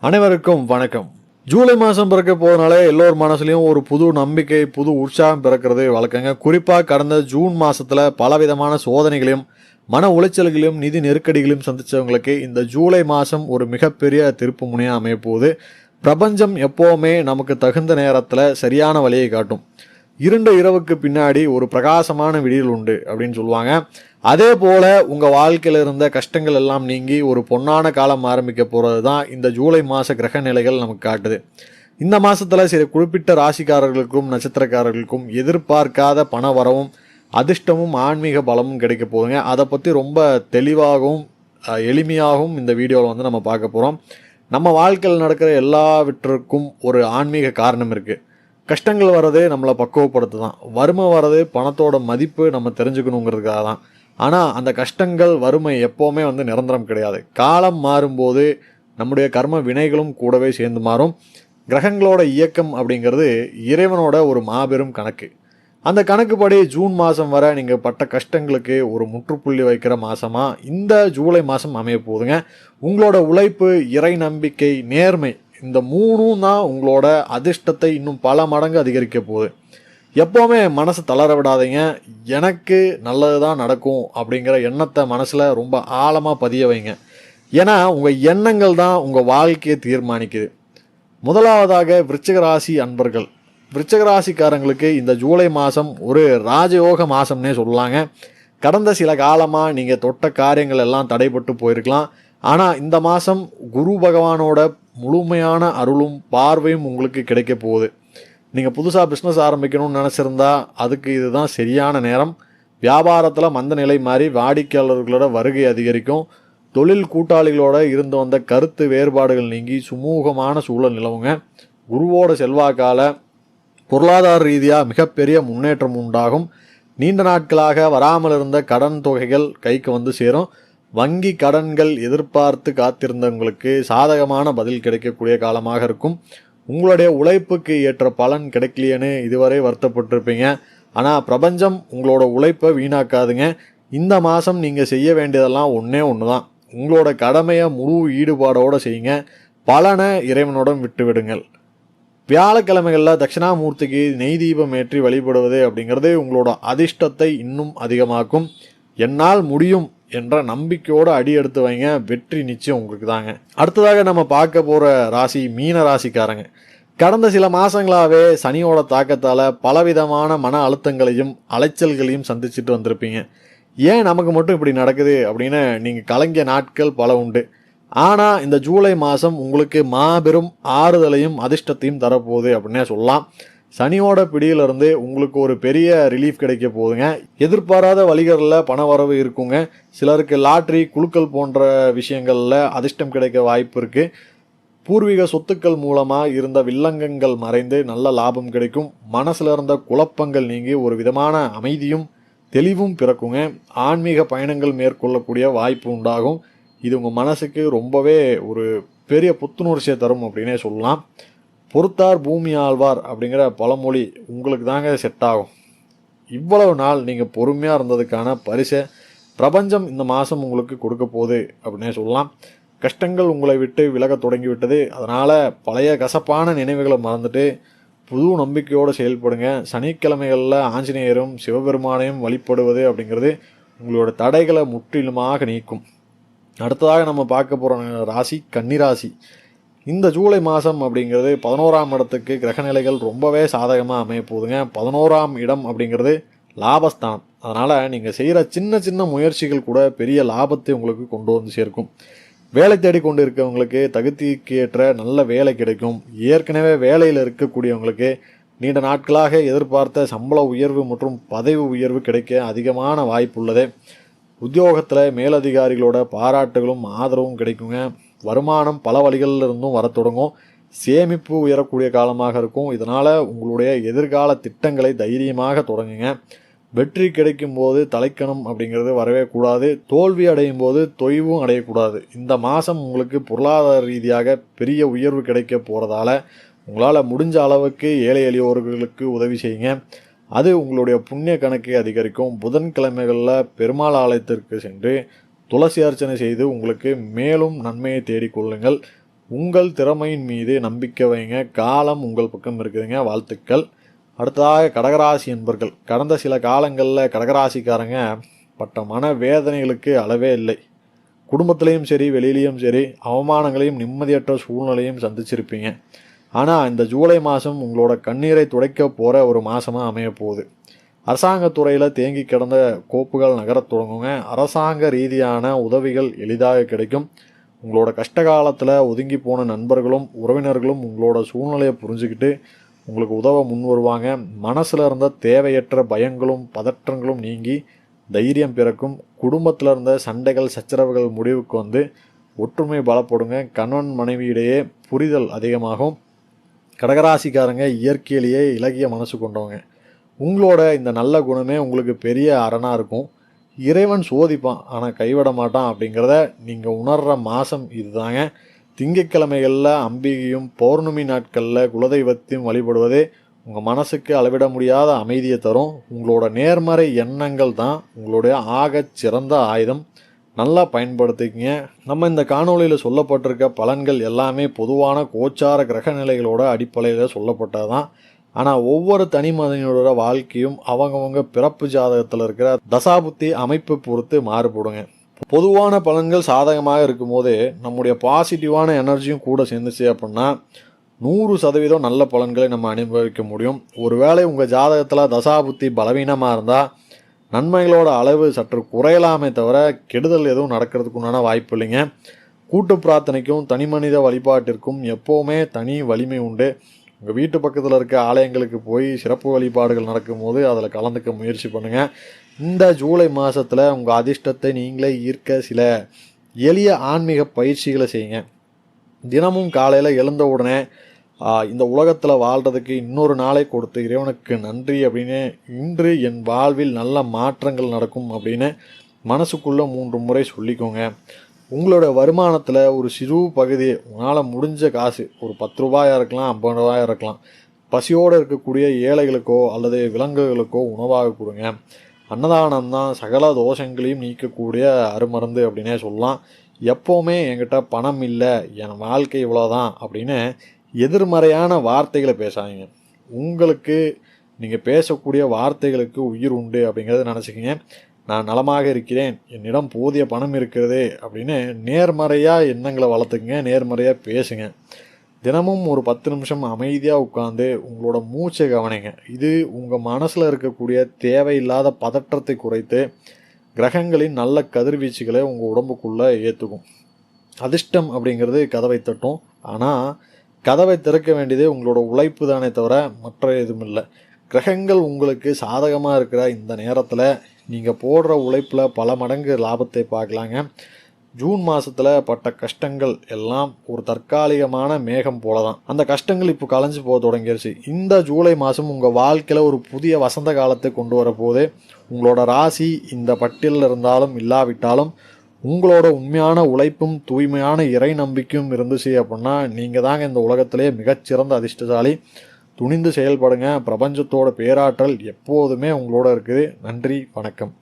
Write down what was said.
அனைவருக்கும் வணக்கம். ஜூலை மாதம் பிறக்க போகிறதுனால எல்லோர் மனசுலையும் ஒரு புது நம்பிக்கை, புது உற்சாகம் பிறக்கிறது வழக்கங்க. குறிப்பாக கடந்த ஜூன் மாதத்தில் பலவிதமான சோதனைகளையும் மன உளைச்சல்களையும் நிதி நெருக்கடிகளையும் சந்தித்தவங்களுக்கு இந்த ஜூலை மாதம் ஒரு மிகப்பெரிய திருப்பு முனையாக அமையப்போகுது. பிரபஞ்சம் எப்போவுமே நமக்கு தகுந்த நேரத்தில் சரியான வழியை காட்டும். இருண்ட இரவுக்கு பின்னாடி ஒரு பிரகாசமான விடியல் உண்டு அப்படின்னு சொல்லுவாங்க. அதே போல் உங்கள் வாழ்க்கையில் இருந்த கஷ்டங்கள் எல்லாம் நீங்கி ஒரு பொன்னான காலம் ஆரம்பிக்க போகிறது தான் இந்த ஜூலை மாத கிரக நிலைகள் நமக்கு காட்டுது. இந்த மாதத்தில் சில குறிப்பிட்ட ராசிக்காரர்களுக்கும் நட்சத்திரக்காரர்களுக்கும் எதிர்பார்க்காத பண வரவும் அதிர்ஷ்டமும் ஆன்மீக பலமும் கிடைக்க போகுதுங்க. அதை பற்றி ரொம்ப தெளிவாகவும் எளிமையாகவும் இந்த வீடியோவில் நம்ம பார்க்க போகிறோம். நம்ம வாழ்க்கையில் நடக்கிற எல்லாவற்றிற்கும் ஒரு ஆன்மீக காரணம் இருக்குது. கஷ்டங்கள் வர்றது நம்மளை பக்குவப்படுத்து தான். வறுமை வர்றது பணத்தோட மதிப்பு நம்ம தெரிஞ்சுக்கணுங்கிறதுக்காக தான். ஆனால் அந்த கஷ்டங்கள் வறுமை எப்போவுமே நிரந்தரம் கிடையாது. காலம் மாறும்போது நம்முடைய கர்ம வினைகளும் கூடவே சேர்ந்து மாறும். கிரகங்களோட இயக்கம் அப்படிங்கிறது இறைவனோட ஒரு மாபெரும் கணக்கு. அந்த கணக்குப்படி ஜூன் மாதம் வரை நீங்கள் பட்ட கஷ்டங்களுக்கு ஒரு முற்றுப்புள்ளி வைக்கிற மாதமாக இந்த ஜூலை மாதம் அமைய போகுதுங்க. உங்களோட உழைப்பு, இறை நம்பிக்கை, நேர்மை, இந்த மூணும் தான் உங்களோட அதிர்ஷ்டத்தை இன்னும் பல மடங்கு அதிகரிக்க போகுது. எப்போவுமே மனசு தளர விடாதீங்க. எனக்கு நல்லது தான் நடக்கும் அப்படிங்கிற எண்ணத்தை மனசில் ரொம்ப ஆழமாக பதிய வைங்க. ஏன்னா உங்கள் எண்ணங்கள் தான் உங்கள் வாழ்க்கையை தீர்மானிக்குது. முதலாவதாக விருச்சிக ராசி அன்பர்கள். விருச்சிக ராசிக்காரங்களுக்கு இந்த ஜூலை மாதம் ஒரு ராஜயோக மாதம்னே சொல்லலாங்க. கடந்த சில காலமாக நீங்கள் தொட்ட காரியங்கள் எல்லாம் தடைப்பட்டு போயிருக்கலாம். ஆனால் இந்த மாதம் குரு பகவானோட முழுமையான அருளும் பார்வையும் உங்களுக்கு கிடைக்க போகுது. நீங்கள் புதுசாக பிஸ்னஸ் ஆரம்பிக்கணும்னு நினச்சிருந்தா அதுக்கு இதுதான் சரியான நேரம். வியாபாரத்தில் மந்த நிலை மாறி வாடிக்கையாளர்களோட வருகை அதிகரிக்கும். தொழில் கூட்டாளிகளோட இருந்து வந்த கருத்து வேறுபாடுகள் நீங்கி சுமூகமான சூழல் நிலவுங்க. குருவோட செல்வாக்கால பொருளாதார ரீதியாக மிகப்பெரிய முன்னேற்றம் உண்டாகும். நீண்ட நாட்களாக வராமல் இருந்த கடன் தொகைகள் கைக்கு சேரும். வங்கி கடன்கள் எதிர்பார்த்து காத்திருந்தவங்களுக்கு சாதகமான பதில் கிடைக்கக்கூடிய காலமாக இருக்கும். உங்களுடைய உழைப்புக்கு ஏற்ற பலன் கிடைக்கலையேன்னு இதுவரை வருத்தப்பட்டிருப்பீங்க. ஆனால் பிரபஞ்சம் உங்களோட உழைப்பை வீணாக்காதுங்க. இந்த மாதம் நீங்கள் செய்ய வேண்டியதெல்லாம் ஒன்றே ஒன்று தான். உங்களோட கடமையை முழு ஈடுபாடோடு செய்யுங்க. பலனை இறைவனோட விட்டுவிடுங்கள். வியாழக்கிழமைகளில் தட்சிணாமூர்த்திக்கு நெய் தீபம் ஏற்றி வழிபடுவது அப்படிங்கிறது உங்களோட அதிர்ஷ்டத்தை இன்னும் அதிகமாக்கும். என்னால் முடியும் என்ற நம்பிக்கையோடு அடி எடுத்து வைங்க. வெற்றி நிச்சயம் உங்களுக்கு தாங்க. அடுத்ததாக நம்ம பார்க்க போகிற ராசி மீன ராசிக்காரங்க. கடந்த சில மாதங்களாகவே சனியோட தாக்கத்தால் பலவிதமான மன அழுத்தங்களையும் அலைச்சல்களையும் சந்திச்சுட்டு வந்திருப்பீங்க. ஏன் நமக்கு மட்டும் இப்படி நடக்குது அப்படின்னு நீங்கள் கலங்கிய நாட்கள் பல உண்டு. ஆனால் இந்த ஜூலை மாதம் உங்களுக்கு மாபெரும் ஆறுதலையும் அதிர்ஷ்டத்தையும் தரப்போகுது அப்படின்னே சொல்லலாம். சனியோட பிடியிலிருந்து உங்களுக்கு ஒரு பெரிய ரிலீஃப் கிடைக்க போகுதுங்க. எதிர்பாராத வழிகளில் பண வரவு இருக்குங்க. சிலருக்கு லாட்ரி, குலுக்கல் போன்ற விஷயங்களில் அதிர்ஷ்டம் கிடைக்க வாய்ப்பு இருக்குது. பூர்வீக சொத்துக்கள் மூலமாக இருந்த வில்லங்கங்கள் மறைந்து நல்ல லாபம் கிடைக்கும். மனசில் இருந்த குழப்பங்கள் நீங்கி ஒரு விதமான அமைதியும் தெளிவும் பிறக்குங்க. ஆன்மீக பயணங்கள் மேற்கொள்ளக்கூடிய வாய்ப்பு உண்டாகும். இது உங்கள் மனசுக்கு ரொம்பவே ஒரு பெரிய புத்துணர்ச்சியை தரும் அப்படின்னே சொல்லலாம். பொறுத்தார் பூமி ஆழ்வார் அப்படிங்கிற பழமொழி உங்களுக்கு தாங்க செட் ஆகும். இவ்வளவு நாள் நீங்கள் பொறுமையாக இருந்ததுக்கான பரிசை பிரபஞ்சம் இந்த மாதம் உங்களுக்கு கொடுக்க போகுது அப்படின்னே சொல்லலாம். கஷ்டங்கள் உங்களை விட்டு விலக தொடங்கிவிட்டது. அதனால் பழைய கசப்பான நினைவுகளை மறந்துட்டு புது நம்பிக்கையோடு செயல்படுங்க. சனிக்கிழமைகளில் ஆஞ்சநேயரும் சிவபெருமானையும் வழிபடுவது அப்படிங்கிறது உங்களோட தடைகளை முற்றிலுமாக நீக்கும். அடுத்ததாக நம்ம பார்க்க போகிற ராசி கன்னிராசி. இந்த ஜூலை மாதம் அப்படிங்கிறது 11ஆம் இடத்துக்கு கிரகநிலைகள் ரொம்பவே சாதகமாக அமைய போகுதுங்க. 11ஆம் இடம் அப்படிங்கிறது லாபஸ்தானம். அதனால் நீங்கள் செய்கிற சின்ன சின்ன முயற்சிகள் கூட பெரிய லாபத்தை உங்களுக்கு கொண்டு சேர்க்கும். வேலை தேடி கொண்டு இருக்கவங்களுக்கு தகுதிக்கு ஏற்ற நல்ல வேலை கிடைக்கும். ஏற்கனவே வேலையில் இருக்கக்கூடியவங்களுக்கு நீண்ட நாட்களாக எதிர்பார்த்த சம்பள உயர்வு மற்றும் பதவி உயர்வு கிடைக்க அதிகமான வாய்ப்பு உள்ளது. உத்தியோகத்தில் மேலதிகாரிகளோட பாராட்டுகளும் ஆதரவும் கிடைக்குங்க. வருமானம் பல வழிகளில் இருந்தும் வர தொடங்கும். சேமிப்பு உயரக்கூடிய காலமாக இருக்கும். இதனால் உங்களுடைய எதிர்கால திட்டங்களை தைரியமாக தொடங்குங்க. வெற்றி கிடைக்கும் போது தலைக்கணம் அப்படிங்கிறது வரவே கூடாது. தோல்வி அடையும் போது தொய்வும் அடையக்கூடாது. இந்த மாதம் உங்களுக்கு பொருளாதார ரீதியாக பெரிய உயர்வு கிடைக்க போகிறதால உங்களால் முடிஞ்ச அளவுக்கு ஏழை எளியோர்களுக்கு உதவி செய்யுங்க. அது உங்களுடைய புண்ணிய கணக்கை அதிகரிக்கும். புதன்கிழமைகளில் பெருமாள் ஆலயத்திற்கு சென்று துளசி அர்ச்சனை செய்து உங்களுக்கு மேலும் நன்மையை தேடிக்கொள்ளுங்கள். உங்கள் திறமையின் மீது நம்பிக்கை வைங்க. காலம் உங்கள் பக்கம் இருக்குதுங்க. வாழ்த்துக்கள். அடுத்ததாக கடகராசி என்பர்கள். கடந்த சில காலங்களில் கடகராசிக்காரங்க பட்ட மன வேதனைகளுக்கு அளவே இல்லை. குடும்பத்திலையும் சரி, வெளியிலையும் சரி, அவமானங்களையும் நிம்மதியற்ற சூழ்நிலையும் சந்திச்சிருப்பீங்க. ஆனால் இந்த ஜூலை மாதம் உங்களோட கண்ணீரை துடைக்க போகிற ஒரு மாதமாக அமைய போகுது. அரசாங்கத்துறையில் தேங்கி கிடந்த கோப்புகள் நகரத் தொடங்குங்க. அரசாங்க ரீதியான உதவிகள் எளிதாக கிடைக்கும். உங்களோட கஷ்ட காலத்தில் ஒதுங்கி போன நண்பர்களும் உறவினர்களும் உங்களோட சூழ்நிலையை புரிஞ்சுக்கிட்டு உங்களுக்கு உதவ முன் வருவாங்க. மனசில் இருந்த தேவையற்ற பயங்களும் பதற்றங்களும் நீங்கி தைரியம் பிறக்கும். குடும்பத்தில் இருந்த சண்டைகள் சச்சரவுகள் முடிவுக்கு வந்து ஒற்றுமை பலப்படுங்க. கணவன் மனைவியிடையே புரிதல் அதிகமாகும். கடகராசிக்காரங்க இயற்கையிலேயே இலகிய மனசு கொண்டவங்க. உங்களோட இந்த நல்ல குணமே உங்களுக்கு பெரிய அரணாக இருக்கும். இறைவன் சோதிப்பான், ஆனால் கைவிட மாட்டான் அப்படிங்கிறத நீங்கள் உணர்கிற மாதம் இதுதாங்க. திங்கட்கிழமைகளில் அம்பிகையும் பௌர்ணமி நாட்களில் குலதெய்வத்தையும் வழிபடுவதே உங்கள் மனசுக்கு அளவிட முடியாத அமைதியை தரும். உங்களோட நேர்மறை எண்ணங்கள் தான் உங்களுடைய ஆகச் சிறந்த ஆயுதம். நல்லா பயன்படுத்திக்கங்க. நம்ம இந்த காணொலியில் சொல்லப்பட்டிருக்க பலன்கள் எல்லாமே பொதுவான கோச்சார கிரக நிலைகளோட அடிப்படையில் சொல்லப்பட்டது தான். ஆனால் ஒவ்வொரு தனி மனிதனோட வாழ்க்கையும் அவங்கவுங்க பிறப்பு ஜாதகத்தில் இருக்கிற தசாபுத்தி அமைப்பு பொறுத்து மாறுபடுங்க. பொதுவான பலன்கள் சாதகமாக இருக்கும்போது நம்முடைய பாசிட்டிவான எனர்ஜியும் கூட சேர்ந்துச்சு அப்படின்னா 100% நல்ல பலன்களை நம்ம அனுபவிக்க முடியும். ஒருவேளை உங்கள் ஜாதகத்தில் தசாபுத்தி பலவீனமாக இருந்தால் நன்மைகளோட அளவு சற்று குறையலாமே தவிர கெடுதல் எதுவும் நடக்கிறதுக்கு உண்டான வாய்ப்பு இல்லைங்க. கூட்டு பிரார்த்தனைக்கும் தனி மனித வழிபாட்டிற்கும் எப்போவுமே தனி வலிமை உண்டு. உங்கள் வீட்டு பக்கத்தில் இருக்க ஆலயங்களுக்கு போய் சிறப்பு வழிபாடுகள் நடக்கும்போது அதில் கலந்துக்க முயற்சி பண்ணுங்கள். இந்த ஜூலை மாதத்தில் உங்கள் அதிர்ஷ்டத்தை நீங்களே ஈர்க்க சில எளிய ஆன்மீக பயிற்சிகளை செய்யுங்க. தினமும் காலையில் எழுந்த உடனே இந்த உலகத்தில் வாழ்கிறதுக்கு இன்னொரு நாளை கொடுத்து இறைவனுக்கு நன்றி அப்படின்னு, இன்று என் வாழ்வில் நல்ல மாற்றங்கள் நடக்கும் அப்படின்னு மனசுக்குள்ளே 3 முறை சொல்லிக்கோங்க. உங்களோட வருமானத்தில் ஒரு சிறு பகுதி உங்களால் முடிஞ்ச காசு, ஒரு 10 ரூபாயாக இருக்கலாம், 50 ரூபாயாக இருக்கலாம், பசியோடு இருக்கக்கூடிய ஏழைகளுக்கோ அல்லது விலங்குகளுக்கோ உணவாக கொடுங்க. அன்னதானம் தான் சகல தோஷங்களையும் நீக்கக்கூடிய அருமருந்து அப்படின்னே சொல்லலாம். எப்போவுமே என்கிட்ட பணம் இல்லை, என் வாழ்க்கை இவ்வளோதான் அப்படின்னு எதிர்மறையான வார்த்தைகளை பேசாதீங்க. உங்களுக்கு நீங்கள் பேசக்கூடிய வார்த்தைகளுக்கு உயிர் உண்டு அப்படிங்கிறத நினச்சிக்கிங்க. நான் நலமாக இருக்கிறேன், என்னிடம் போதிய பணம் இருக்கிறது அப்படின்னு நேர்மறையாக எண்ணங்களை வளர்த்துக்குங்க. நேர்மறையாக பேசுங்க. தினமும் ஒரு 10 நிமிஷம் அமைதியாக உட்காந்து உங்களோட மூச்சை கவனிங்க. இது உங்கள் மனசில் இருக்கக்கூடிய தேவையில்லாத பதற்றத்தை குறைத்து கிரகங்களின் நல்ல கதிர்வீச்சுகளை உங்கள் உடம்புக்குள்ளே ஏற்றுக்கும். அதிர்ஷ்டம் அப்படிங்கிறது கதவை தட்டும். ஆனால் கதவை திறக்க வேண்டியதே உங்களோட உழைப்பு தானே தவிர மற்ற எதுவும் இல்லை. கிரகங்கள் உங்களுக்கு சாதகமாக இருக்கிற இந்த நேரத்தில் நீங்கள் போடுற உழைப்பில் பல மடங்கு லாபத்தை பார்க்கலாங்க. ஜூன் மாதத்தில் பட்ட கஷ்டங்கள் எல்லாம் ஒரு தற்காலிகமான மேகம் போல தான். அந்த கஷ்டங்கள் இப்போ கலைஞ்சு போக தொடங்கிருச்சு. இந்த ஜூலை மாதம் உங்கள் வாழ்க்கையில் ஒரு புதிய வசந்த காலத்தை கொண்டு வரப்போது. உங்களோட ராசி இந்த பட்டியலில் இருந்தாலும் இல்லாவிட்டாலும் உங்களோட உண்மையான உழைப்பும் தூய்மையான இறை நம்பிக்கையும் இருந்துச்சு அப்படின்னா நீங்கள் தாங்க இந்த உலகத்திலே மிகச்சிறந்த அதிர்ஷ்டசாலி. துணிந்து செயல்படுங்க. பிரபஞ்சத்தோட பேராற்றல் எப்போதுமே உங்களோட இருக்குது. நன்றி, வணக்கம்.